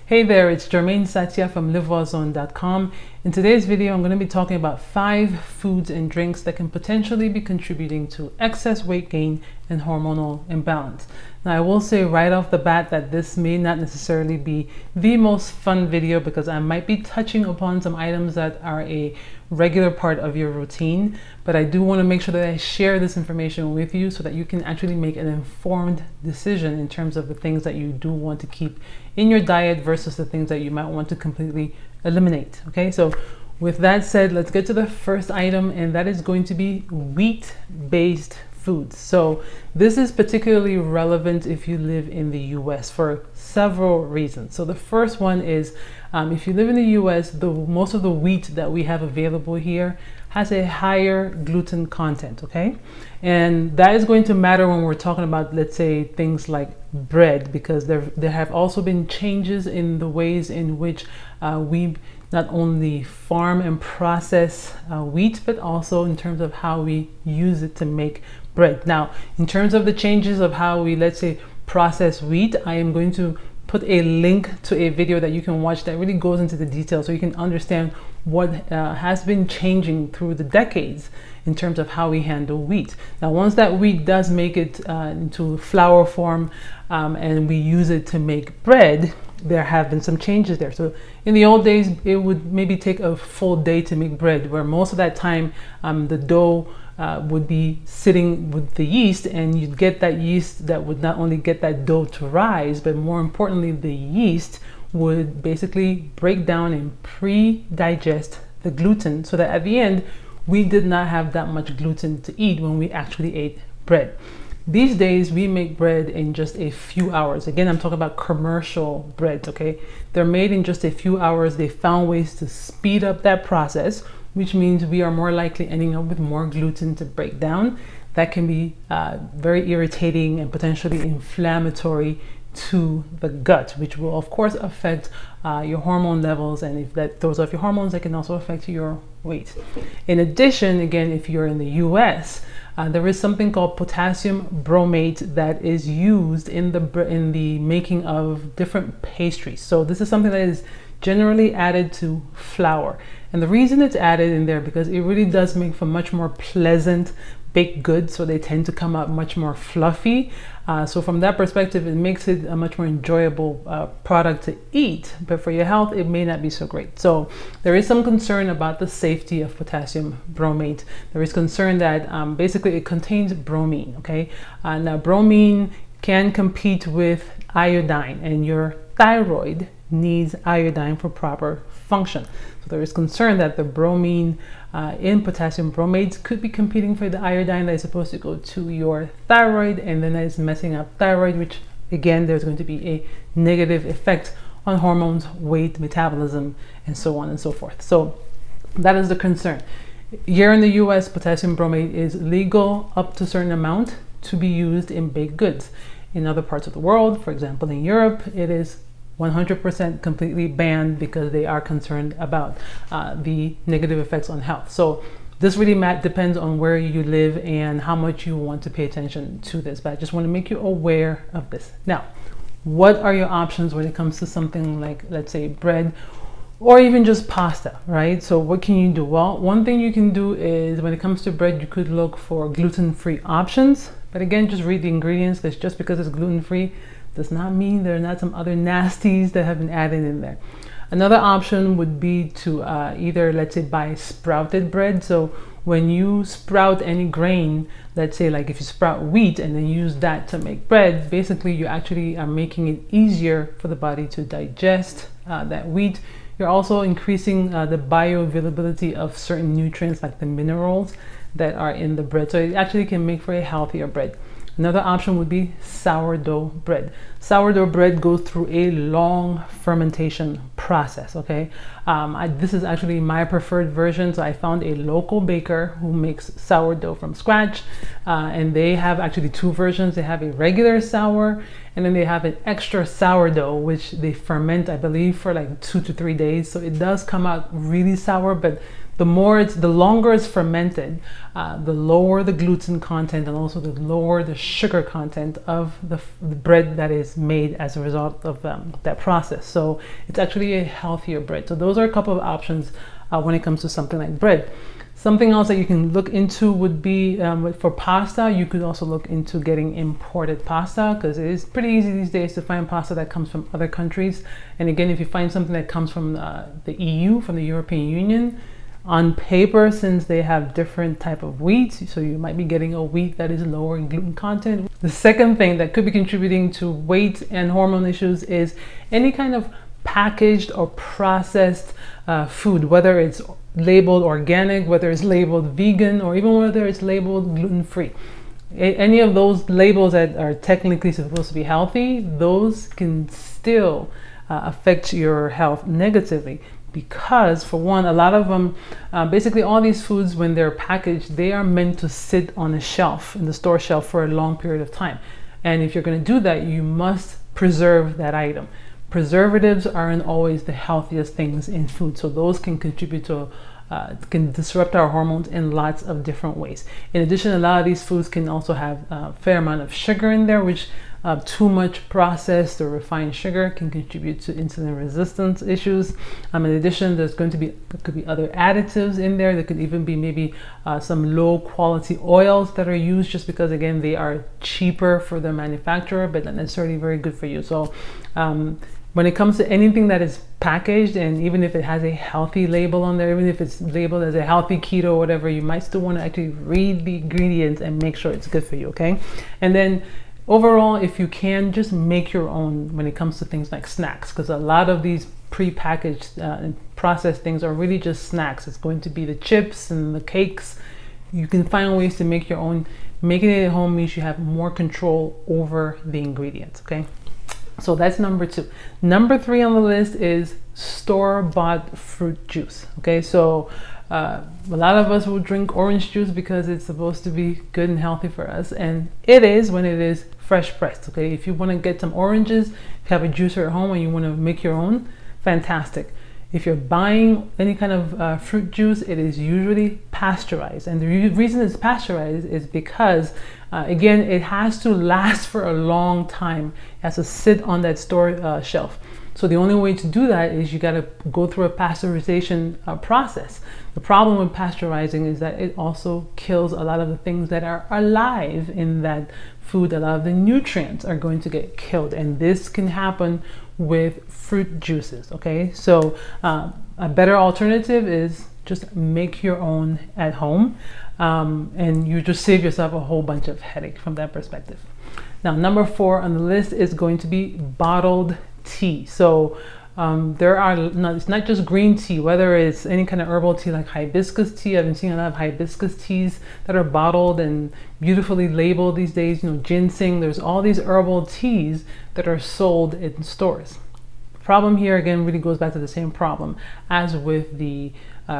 Hey there, it's Jermaine Satya from LiveWellZone.com. In today's video, I'm going to be talking about 5 foods and drinks that can potentially be contributing to excess weight gain and hormonal imbalance. Now, I will say right off the bat that this may not necessarily be the most fun video because I might be touching upon some items that are a regular part of your routine, but I do want to make sure that I share this information with you so that you can actually make an informed decision in terms of the things that you do want to keep in your diet versus the things that you might want to completely eliminate. Okay, so with that said, let's get to the first item, and that is going to be wheat-based foods. So this is particularly relevant if you live in the US for several reasons. So the first one is if you live in the US, most of the wheat that we have available here has a higher gluten content, okay? And that is going to matter when we're talking about, let's say, things like bread, because there have also been changes in the ways in which we not only farm and process wheat, but also in terms of how we use it to make bread. Now, in terms of the changes of how we, let's say, process wheat, I am going to put a link to a video that you can watch that really goes into the details so you can understand what has been changing through the decades in terms of how we handle wheat. Now, once that wheat does make it into flour form and we use it to make bread, there have been some changes there. So in the old days, it would maybe take a full day to make bread, where most of that time the dough would be sitting with the yeast, and you'd get that yeast that would not only get that dough to rise, but more importantly, the yeast would basically break down and pre-digest the gluten so that at the end, we did not have that much gluten to eat when we actually ate bread. These days, we make bread in just a few hours. Again, I'm talking about commercial breads, okay? They're made in just a few hours. They found ways to speed up that process, which means we are more likely ending up with more gluten to break down. That can be very irritating and potentially inflammatory to the gut, which will of course affect your hormone levels, and if that throws off your hormones, that can also affect your weight. In addition, again, if you're in the US, there is something called potassium bromate that is used in the making of different pastries. So this is something that is generally added to flour, and the reason it's added in there because it really does make for much more pleasant baked goods, so they tend to come out much more fluffy. So from that perspective, it makes it a much more enjoyable product to eat, but for your health, it may not be so great. So there is some concern about the safety of potassium bromate. There is concern that basically it contains bromine, okay? Now bromine can compete with iodine, and your thyroid needs iodine for proper function. So there is concern that the bromine in potassium bromates could be competing for the iodine that is supposed to go to your thyroid, and then that is messing up thyroid, which again, there's going to be a negative effect on hormones, weight, metabolism, and so on and so forth. So that is the concern. Here in the US, potassium bromate is legal up to a certain amount to be used in baked goods. In other parts of the world, for example, in Europe, it is 100% completely banned because they are concerned about the negative effects on health. So this really depends on where you live and how much you want to pay attention to this, but I just want to make you aware of this. Now, what are your options when it comes to something like, let's say, bread or even just pasta, right? So what can you do? Well, one thing you can do is when it comes to bread, you could look for gluten-free options, but again, just read the ingredients, because just because it's gluten-free does not mean there are not some other nasties that have been added in there. Another option would be to either, let's say, buy sprouted bread. So when you sprout any grain, let's say like if you sprout wheat and then use that to make bread, basically you actually are making it easier for the body to digest that wheat. You're also increasing the bioavailability of certain nutrients like the minerals that are in the bread. So it actually can make for a healthier bread. Another option would be sourdough bread. Sourdough bread goes through a long fermentation process, okay? This is actually my preferred version. So I found a local baker who makes sourdough from scratch, and they have actually 2 versions. They have a regular sour, and then they have an extra sourdough, which they ferment, I believe, for like 2 to 3 days. So it does come out really sour, but the longer it's fermented, the lower the gluten content and also the lower the sugar content of the bread that is made as a result of that process. So it's actually a healthier bread. So those are a couple of options when it comes to something like bread. Something else that you can look into would be for pasta. You could also look into getting imported pasta, because it is pretty easy these days to find pasta that comes from other countries. And again, if you find something that comes from the EU, from the European Union, on paper, since they have different type of wheat, so you might be getting a wheat that is lower in gluten content. The second thing that could be contributing to weight and hormone issues is any kind of packaged or processed food, whether it's labeled organic, whether it's labeled vegan, or even whether it's labeled gluten-free. Any of those labels that are technically supposed to be healthy, those can still affect your health negatively, because for one, a lot of them, basically all these foods, when they're packaged, they are meant to sit on a shelf, in the store shelf, for a long period of time. And if you're going to do that, you must preserve that item. Preservatives aren't always the healthiest things in food, so those can contribute to can disrupt our hormones in lots of different ways. In addition, a lot of these foods can also have a fair amount of sugar in there, which too much processed or refined sugar can contribute to insulin resistance issues. In addition, there could be other additives in there. There could even be maybe some low quality oils that are used, just because again they are cheaper for the manufacturer, but not necessarily very good for you. So when it comes to anything that is packaged, and even if it has a healthy label on there, even if it's labeled as a healthy keto or whatever, you might still want to actually read the ingredients and make sure it's good for you, okay? And then overall, if you can, just make your own when it comes to things like snacks, because a lot of these pre-packaged and processed things are really just snacks. It's going to be the chips and the cakes. You can find ways to make your own. Making it at home means you have more control over the ingredients, okay? So that's number 2. Number 3 on the list is store-bought fruit juice. Okay, so a lot of us will drink orange juice because it's supposed to be good and healthy for us, and it is when it is fresh pressed. Okay, if you want to get some oranges, if you have a juicer at home and you want to make your own, fantastic. If you're buying any kind of fruit juice, it is usually pasteurized. And the reason it's pasteurized is because, again, it has to last for a long time. It has to sit on that store shelf. So the only way to do that is you got to go through a pasteurization process. The problem with pasteurizing is that it also kills a lot of the things that are alive in that food. A lot of the nutrients are going to get killed, and this can happen with fruit juices. Okay, so a better alternative is just make your own at home, and you just save yourself a whole bunch of headache from that perspective. Now, number 4 on the list is going to be bottled tea. So it's not just green tea, whether it's any kind of herbal tea like hibiscus tea. I've been seeing a lot of hibiscus teas that are bottled and beautifully labeled these days. You know, ginseng, there's all these herbal teas that are sold in stores. The problem here again really goes back to the same problem as with the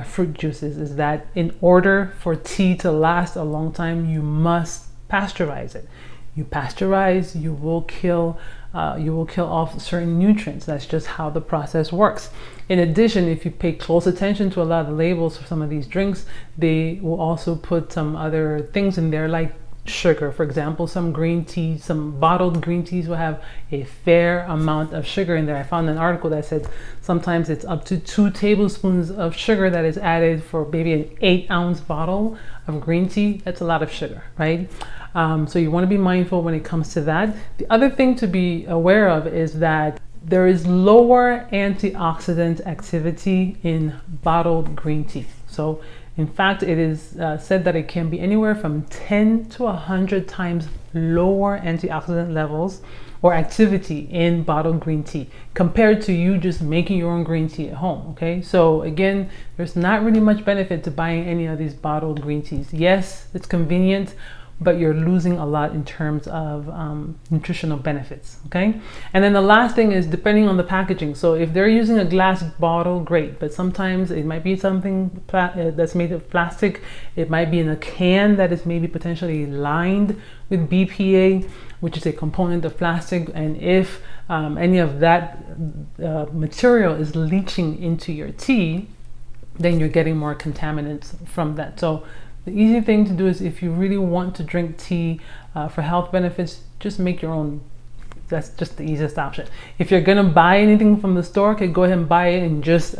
fruit juices, is that in order for tea to last a long time, you must pasteurize it. You pasteurize, you will kill off certain nutrients. That's just how the process works. In addition, if you pay close attention to a lot of the labels for some of these drinks, they will also put some other things in there like sugar. For example, some green teas, some bottled green teas will have a fair amount of sugar in there. I found an article that said sometimes it's up to 2 tablespoons of sugar that is added for maybe an 8-ounce bottle of green tea. That's a lot of sugar, right? So you want to be mindful when it comes to that. The other thing to be aware of is that there is lower antioxidant activity in bottled green tea. So in fact, it is said that it can be anywhere from 10 to 100 times lower antioxidant levels or activity in bottled green tea compared to you just making your own green tea at home. Okay, so again, there's not really much benefit to buying any of these bottled green teas. Yes, it's convenient, but you're losing a lot in terms of nutritional benefits. Okay, and then the last thing is depending on the packaging. So if they're using a glass bottle, great, but sometimes it might be something that's made of plastic. It might be in a can that is maybe potentially lined with BPA, which is a component of plastic. And if any of that material is leaching into your tea, then you're getting more contaminants from that. So the easy thing to do is, if you really want to drink tea for health benefits, just make your own. That's just the easiest option. If you're gonna buy anything from the store, okay, go ahead and buy it and just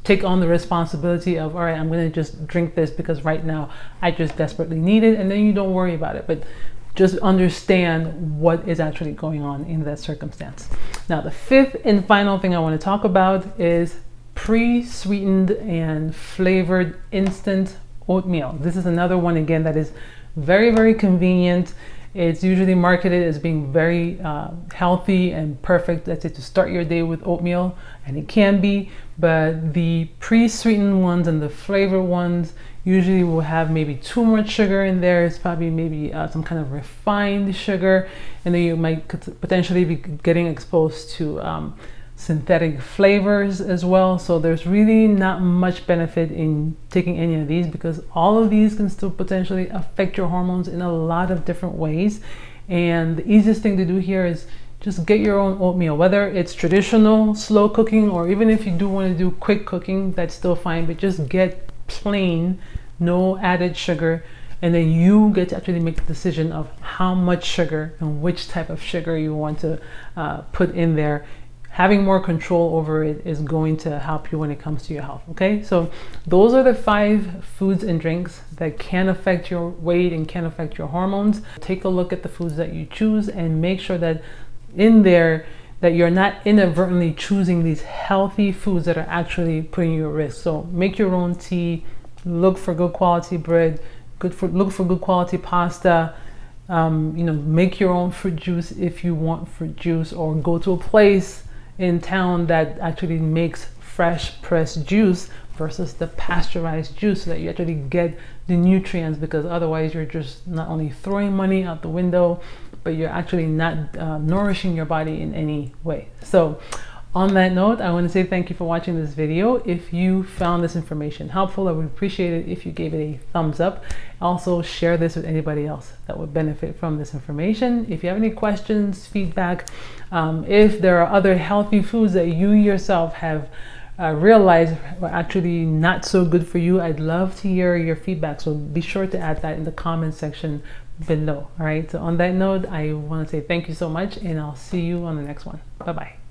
take on the responsibility of, all right, I'm gonna just drink this because right now I just desperately need it, and then you don't worry about it. But just understand what is actually going on in that circumstance. Now, the fifth and final thing I want to talk about is pre-sweetened and flavored instant oatmeal. This is another one, again, that is very, very convenient. It's usually marketed as being very healthy and perfect, let's say, to start your day with oatmeal, and it can be, but the pre-sweetened ones and the flavored ones usually will have maybe too much sugar in there. It's probably maybe some kind of refined sugar, and then you might potentially be getting exposed to synthetic flavors as well. So there's really not much benefit in taking any of these, because all of these can still potentially affect your hormones in a lot of different ways. And the easiest thing to do here is just get your own oatmeal, whether it's traditional slow cooking, or even if you do want to do quick cooking, that's still fine, but just get plain, no added sugar, and then you get to actually make the decision of how much sugar and which type of sugar you want to put in there. Having more control over it is going to help you when it comes to your health. Okay, so those are the 5 foods and drinks that can affect your weight and can affect your hormones. Take a look at the foods that you choose and make sure that in there that you're not inadvertently choosing these healthy foods that are actually putting you at risk. So make your own tea, look for good quality bread, look for good quality pasta. Make your own fruit juice if you want fruit juice, or go to a place in town that actually makes fresh pressed juice versus the pasteurized juice, so that you actually get the nutrients, because otherwise you're just not only throwing money out the window, but you're actually not nourishing your body in any way. So on that note, I want to say thank you for watching this video. If you found this information helpful, I would appreciate it if you gave it a thumbs up. Also, share this with anybody else that would benefit from this information. If you have any questions, feedback, if there are other healthy foods that you yourself have realized were actually not so good for you, I'd love to hear your feedback. So be sure to add that in the comment section below. All right. So on that note, I want to say thank you so much, and I'll see you on the next one. Bye-bye.